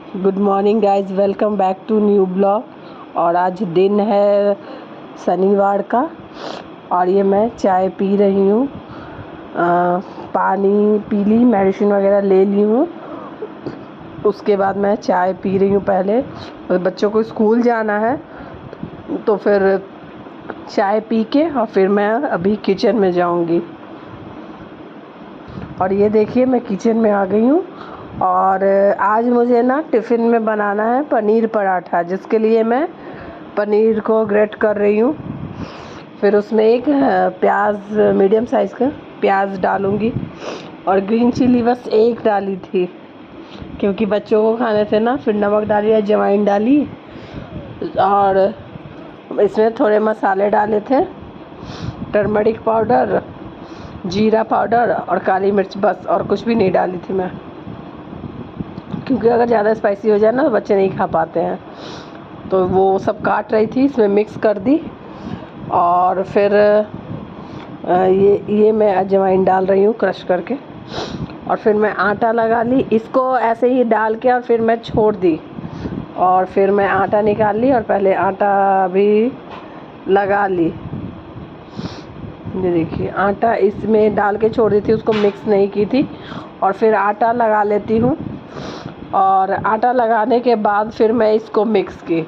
Good morning guys, welcome back to new blog. और आज दिन है शनिवार का और ये मैं चाय पी रही हूँ। पानी पी ली, मेडिसिन वगैरह ले ली हूँ। उसके बाद मैं चाय पी रही हूँ। पहले बच्चों को स्कूल जाना है तो फिर चाय पी के और फिर मैं अभी किचन में जाऊँगी। और ये देखिए मैं किचन में आ गई हूँ और आज मुझे ना टिफ़िन में बनाना है पनीर पराठा, जिसके लिए मैं पनीर को ग्रेट कर रही हूँ। फिर उसमें एक प्याज, मीडियम साइज़ का प्याज डालूँगी और ग्रीन चिली बस एक डाली थी क्योंकि बच्चों को खाने थे ना। फिर नमक डाली, अजवाइन डाली और इसमें थोड़े मसाले डाले थे, टर्मरिक पाउडर, जीरा पाउडर और काली मिर्च, बस और कुछ भी नहीं डाली थी मैं, क्योंकि अगर ज़्यादा स्पाइसी हो जाए ना तो बच्चे नहीं खा पाते हैं। तो वो सब काट रही थी, इसमें मिक्स कर दी और फिर ये मैं अजवाइन डाल रही हूँ क्रश करके। और फिर मैं आटा लगा ली, इसको ऐसे ही डाल के और फिर मैं छोड़ दी और फिर मैं आटा निकाल ली और पहले आटा भी लगा ली। ये देखिए आटा इसमें डाल के छोड़ दी थी, उसको मिक्स नहीं की थी। और फिर आटा लगा लेती हूँ और आटा लगाने के बाद फिर मैं इसको मिक्स की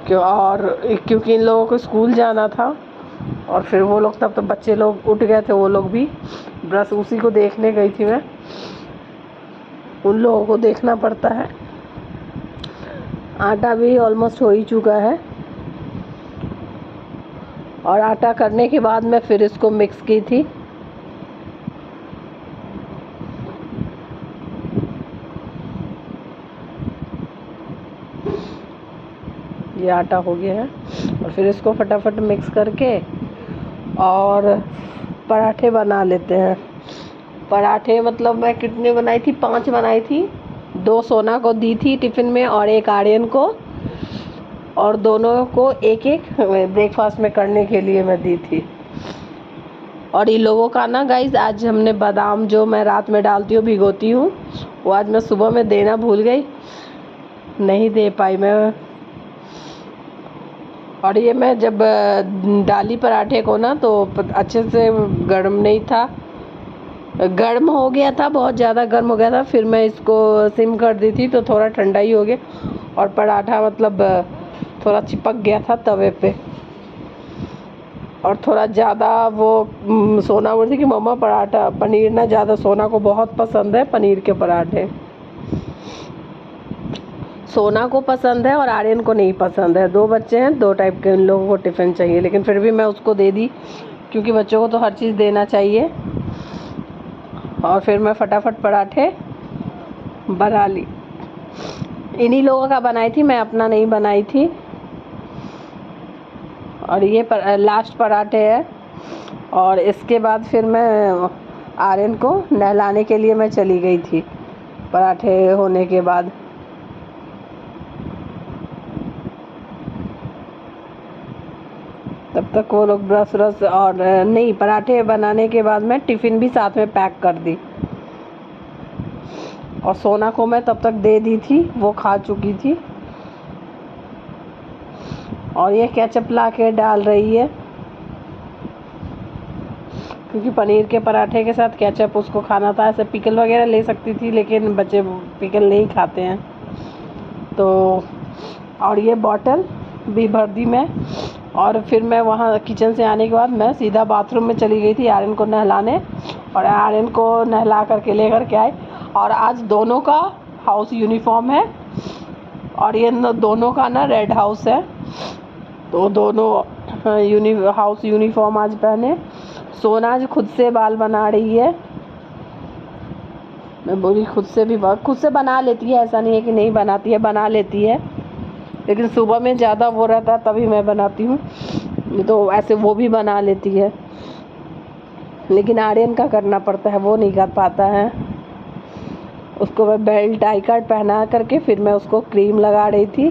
क्योंकि इन लोगों को स्कूल जाना था। और फिर वो लोग, तब तो बच्चे लोग उठ गए थे, वो लोग भी, बस उसी को देखने गई थी मैं। उन लोगों को देखना पड़ता है। आटा भी ऑलमोस्ट हो ही चुका है और आटा करने के बाद मैं फिर इसको मिक्स की थी। ये आटा हो गया है और फिर इसको फटाफट मिक्स करके और पराठे बना लेते हैं। पराठे मतलब मैं कितने बनाई थी, 5 बनाई थी। 2 सोना को दी थी टिफ़िन में और 1 आर्यन को, और दोनों को एक एक ब्रेकफास्ट में करने के लिए मैं दी थी। और इन लोगों का ना गाइज, आज हमने बादाम, जो मैं रात में डालती हूँ, भिगोती हूँ, वो आज मैं सुबह में देना भूल गई, नहीं दे पाई मैं। और ये मैं जब डाली पराठे को ना तो अच्छे से गर्म नहीं था, गर्म हो गया था, बहुत ज़्यादा गर्म हो गया था। फिर मैं इसको सिम कर दी थी तो थोड़ा ठंडा ही हो गया और पराठा मतलब थोड़ा चिपक गया था तवे पे। और थोड़ा ज़्यादा वो सोना बोलती कि मम्मा पराठा, पनीर ना ज़्यादा, सोना को बहुत पसंद है पनीर के पराठे। सोना को पसंद है और आर्यन को नहीं पसंद है। 2 बच्चे हैं, 2 टाइप के इन लोगों को टिफ़िन चाहिए, लेकिन फिर भी मैं उसको दे दी क्योंकि बच्चों को तो हर चीज़ देना चाहिए। और फिर मैं फटाफट पराठे बना ली। इन्हीं लोगों का बनाई थी, मैं अपना नहीं बनाई थी। और ये लास्ट पराठे है। और इसके बाद फिर मैं आर्यन को नहलाने के लिए मैं चली गई थी पराठे होने के बाद। तब तक वो लोग ब्रश व्रश और नहीं, पराठे बनाने के बाद मैं टिफ़िन भी साथ में पैक कर दी और सोना को मैं तब तक दे दी थी, वो खा चुकी थी। और ये केचप ला के डाल रही है क्योंकि पनीर के पराठे के साथ केचप उसको खाना था। ऐसे पिकल वगैरह ले सकती थी लेकिन बच्चे पिकल नहीं खाते हैं तो। और ये बॉटल भी भर दी मैं। और फिर मैं वहाँ किचन से आने के बाद मैं सीधा बाथरूम में चली गई थी आर्यन को नहलाने, और आर्यन को नहला करके लेकर के आए। और आज दोनों का हाउस यूनिफॉर्म है और ये दोनों का ना रेड हाउस है, तो दोनों हाउस यूनिफॉर्म आज पहने। सोना आज खुद से बाल बना रही है। मैं बोली खुद से बना लेती है, ऐसा नहीं है कि नहीं बनाती है, बना लेती है, लेकिन सुबह में ज़्यादा वो रहता है तभी मैं बनाती हूँ, तो ऐसे वो भी बना लेती है। लेकिन आर्यन का करना पड़ता है, वो नहीं कर पाता है। उसको मैं बेल्ट टाई कार्ड पहना करके फिर मैं उसको क्रीम लगा रही थी।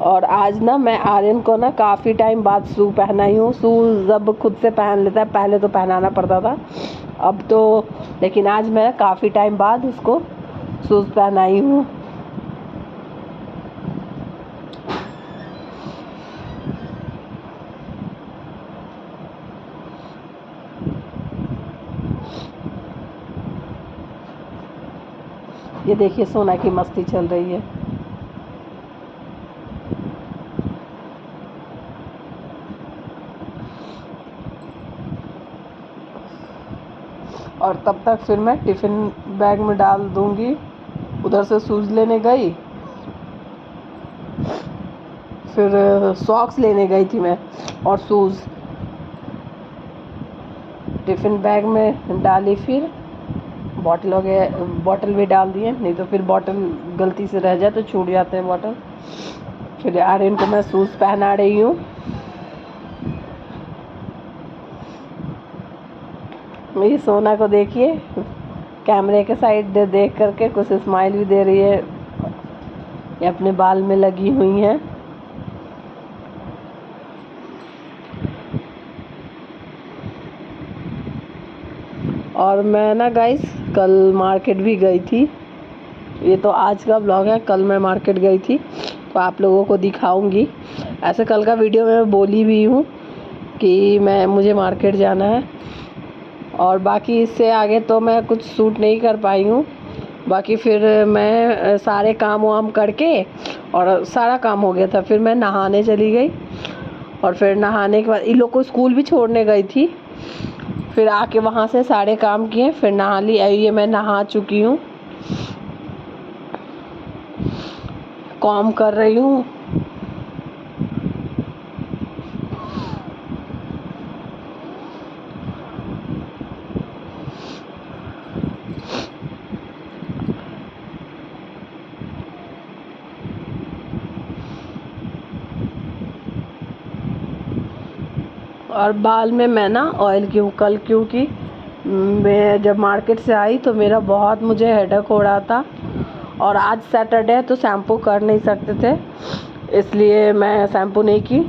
और आज ना मैं आर्यन को ना काफ़ी टाइम बाद शू पहनाई हूँ। शू जब खुद से पहन लेता है, पहले तो पहनाना पड़ता था, अब तो, लेकिन आज मैं काफ़ी टाइम बाद उसको शूज़ पहनाई हूँ। ये देखिए सोना की मस्ती चल रही है। और तब तक फिर मैं टिफ़िन बैग में डाल दूँगी। उधर से शूज़ लेने गई, फिर सॉक्स लेने गई थी मैं और शूज़ टिफ़िन बैग में डाली। फिर बॉटल भी डाल दिए, नहीं तो फिर बॉटल गलती से रह जाए तो छूट जाते हैं बॉटल। फिर आर्यन को मैं शूज़ पहना रही हूँ। मेरी सोना को देखिए, कैमरे के साइड देख करके कुछ स्माइल भी दे रही है। ये अपने बाल में लगी हुई हैं। और मैं ना गाइस कल मार्केट भी गई थी। ये तो आज का ब्लॉग है, कल मैं मार्केट गई थी तो आप लोगों को दिखाऊंगी। ऐसे कल का वीडियो में बोली भी हूँ कि मुझे मार्केट जाना है, और बाकी इससे आगे तो मैं कुछ शूट नहीं कर पाई हूँ। बाकी फिर मैं सारे काम वाम करके और सारा काम हो गया था, फिर मैं नहाने चली गई। और फिर नहाने के बाद इन लोग को स्कूल भी छोड़ने गई थी। फिर आके वहाँ से सारे काम किए, फिर नहा ली। ये मैं नहा चुकी हूँ, कॉम कर रही हूँ। और बाल में मैं ना ऑयल क्योंकि मैं जब मार्केट से आई तो मेरा बहुत मुझे हेडेक हो रहा था, और आज सैटरडे है तो शैम्पू कर नहीं सकते थे, इसलिए मैं शैम्पू नहीं की।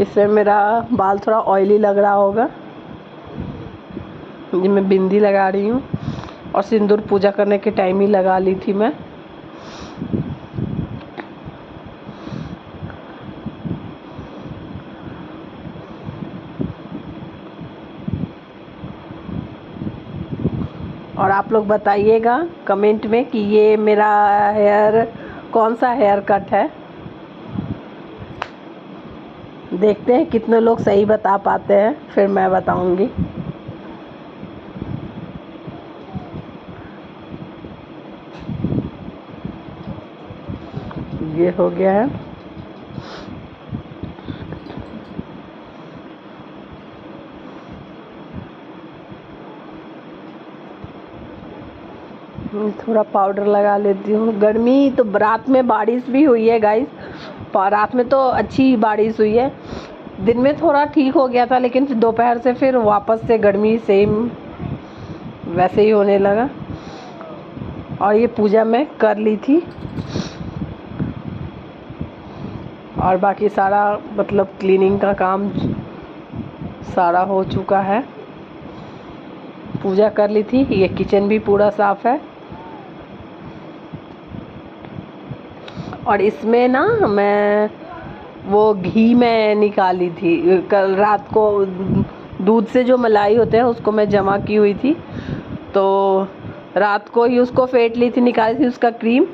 इससे मेरा बाल थोड़ा ऑयली लग रहा होगा। ये मैं बिंदी लगा रही हूँ, और सिंदूर पूजा करने के टाइम ही लगा ली थी मैं। और आप लोग बताइएगा कमेंट में कि ये मेरा हेयर कौन सा हेयर कट है। देखते हैं कितने लोग सही बता पाते हैं, फिर मैं बताऊंगी। ये हो गया है। थोड़ा पाउडर लगा लेती हूँ। गर्मी तो रात में बारिश भी हुई है गाइस, रात में तो अच्छी बारिश हुई है। दिन में थोड़ा ठीक हो गया था, लेकिन दोपहर से फिर वापस से गर्मी सेम वैसे ही होने लगा। और ये पूजा मैं कर ली थी, और बाकी सारा मतलब क्लीनिंग का काम सारा हो चुका है। पूजा कर ली थी। ये किचन भी पूरा साफ है। और इसमें ना मैं वो घी में निकाली थी कल रात को, दूध से जो मलाई होते हैं उसको मैं जमा की हुई थी, तो रात को ही उसको फेंट ली थी, निकाली थी उसका क्रीम।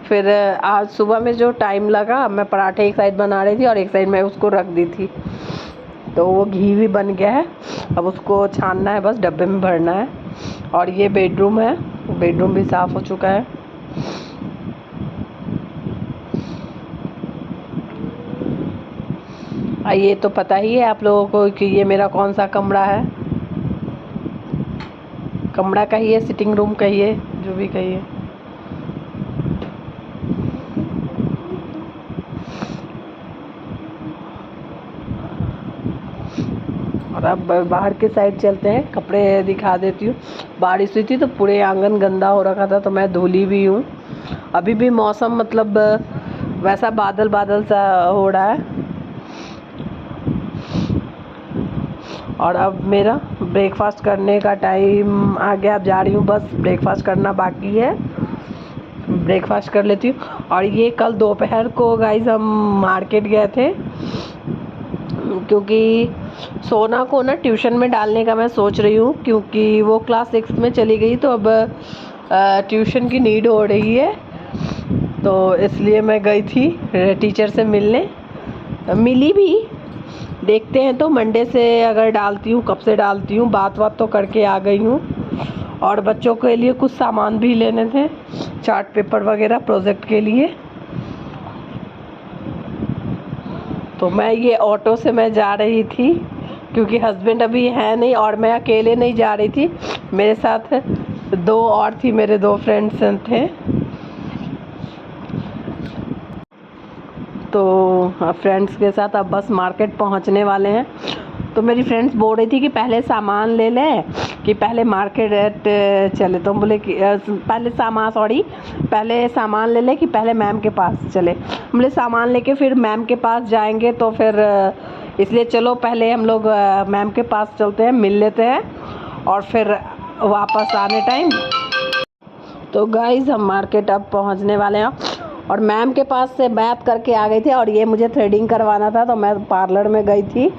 फिर आज सुबह में जो टाइम लगा, मैं पराठे एक साइड बना रही थी और एक साइड मैं उसको रख दी थी, तो वो घी भी बन गया है। अब उसको छानना है, बस डब्बे में भरना है। और ये बेडरूम है, बेडरूम भी साफ़ हो चुका है। ये तो पता ही है आप लोगों को कि ये मेरा कौन सा कमरा है। कमरा कहिए, सिटिंग रूम कहिए, जो भी कहिए। और अब बाहर के साइड चलते हैं, कपड़े दिखा देती हूँ। बारिश हुई थी तो पूरे आंगन गंदा हो रखा था, तो मैं धुली भी हूँ। अभी भी मौसम मतलब वैसा बादल बादल सा हो रहा है। और अब मेरा ब्रेकफास्ट करने का टाइम आ गया। अब जा रही हूँ, बस ब्रेकफास्ट करना बाकी है, ब्रेकफास्ट कर लेती हूँ। और ये कल दोपहर को गाइस हम मार्केट गए थे, क्योंकि सोना को ना ट्यूशन में डालने का मैं सोच रही हूँ, क्योंकि वो क्लास 6 में चली गई तो अब ट्यूशन की नीड हो रही है। तो इसलिए मैं गई थी टीचर से मिलने, मिली भी। देखते हैं तो मंडे से अगर डालती हूँ, कब से डालती हूँ, बात तो करके आ गई हूँ। और बच्चों के लिए कुछ सामान भी लेने थे, चार्ट पेपर वगैरह प्रोजेक्ट के लिए। तो मैं ये ऑटो से मैं जा रही थी, क्योंकि हस्बैंड अभी है नहीं और मैं अकेले नहीं जा रही थी, मेरे साथ 2 और थी, मेरे 2 फ्रेंड्स थे। तो फ्रेंड्स के साथ अब बस मार्केट पहुंचने वाले हैं। तो मेरी फ्रेंड्स बोल रही थी कि पहले सामान ले लें कि पहले मार्केट चले, तो बोले कि पहले सामान ले लें कि पहले मैम के पास चले। बोले सामान लेके फिर मैम के पास जाएंगे, तो फिर इसलिए चलो पहले हम लोग मैम के पास चलते हैं, मिल लेते हैं और फिर वापस आने टाइम। तो गाइज़ हम मार्केट अब पहुंचने वाले हैं और मैम के पास से बात करके आ गई थी। और ये मुझे थ्रेडिंग करवाना था, तो मैं पार्लर में गई थी।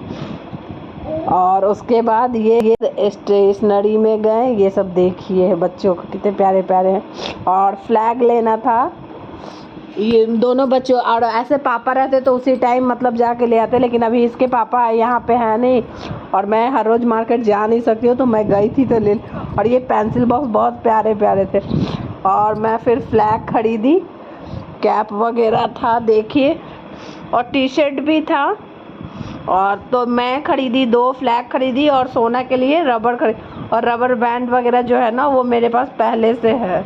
और उसके बाद ये स्टेशनरी में गए, ये सब देखिए बच्चों को कितने प्यारे प्यारे हैं। और फ्लैग लेना था, ये दोनों बच्चों, और ऐसे पापा रहते तो उसी टाइम मतलब जाके ले आते, लेकिन अभी इसके पापा यहाँ पे है नहीं और मैं हर रोज़ मार्केट जा नहीं सकती हूँ, तो मैं गई थी तो ले। और ये पेंसिल बॉक्स बहुत प्यारे प्यारे थे। और मैं फिर फ्लैग खरीदी, कैप वगैरह था देखिए, और टी शर्ट भी था। और तो मैं खरीदी 2 फ्लैग खरीदी और सोना के लिए रबर खरीदी, और रबर बैंड वगैरह जो है ना वो मेरे पास पहले से है।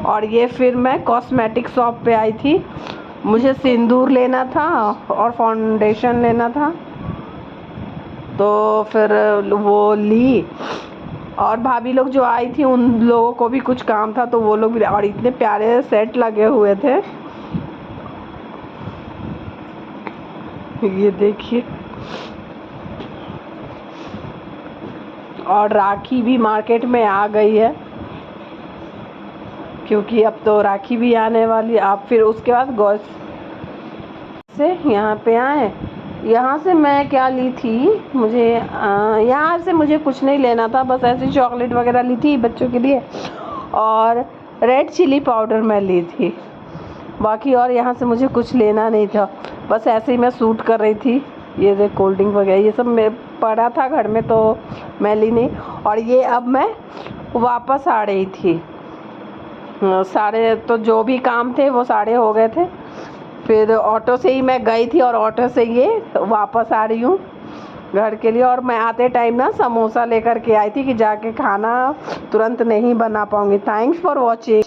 और ये फिर मैं कॉस्मेटिक शॉप पे आई थी, मुझे सिंदूर लेना था और फाउंडेशन लेना था, तो फिर वो ली। और भाभी लोग जो आई थी उन लोगों को भी कुछ काम था, तो वो लोग भी, और इतने प्यारे सेट लगे हुए थे, ये देखिए। और राखी भी मार्केट में आ गई है, क्योंकि अब तो राखी भी आने वाली। आप फिर उसके बाद गौस से यहाँ पे आए, यहाँ से मैं क्या ली थी, मुझे यहाँ से मुझे कुछ नहीं लेना था, बस ऐसी चॉकलेट वगैरह ली थी बच्चों के लिए, और रेड चिली पाउडर मैं ली थी, बाकी और यहाँ से मुझे कुछ लेना नहीं था, बस ऐसे ही मैं सूट कर रही थी। ये देख कोल्ड ड्रिंक वगैरह ये सब मैं पड़ा था घर में, तो मैं ली नहीं। और ये अब मैं वापस आ रही थी, सारे तो जो भी काम थे वो सारे हो गए थे, फिर ऑटो से ही मैं गई थी और ऑटो से ये वापस आ रही हूँ घर के लिए। और मैं आते टाइम ना समोसा लेकर के आई थी कि जाके खाना तुरंत नहीं बना पाऊँगी। Thanks for watching.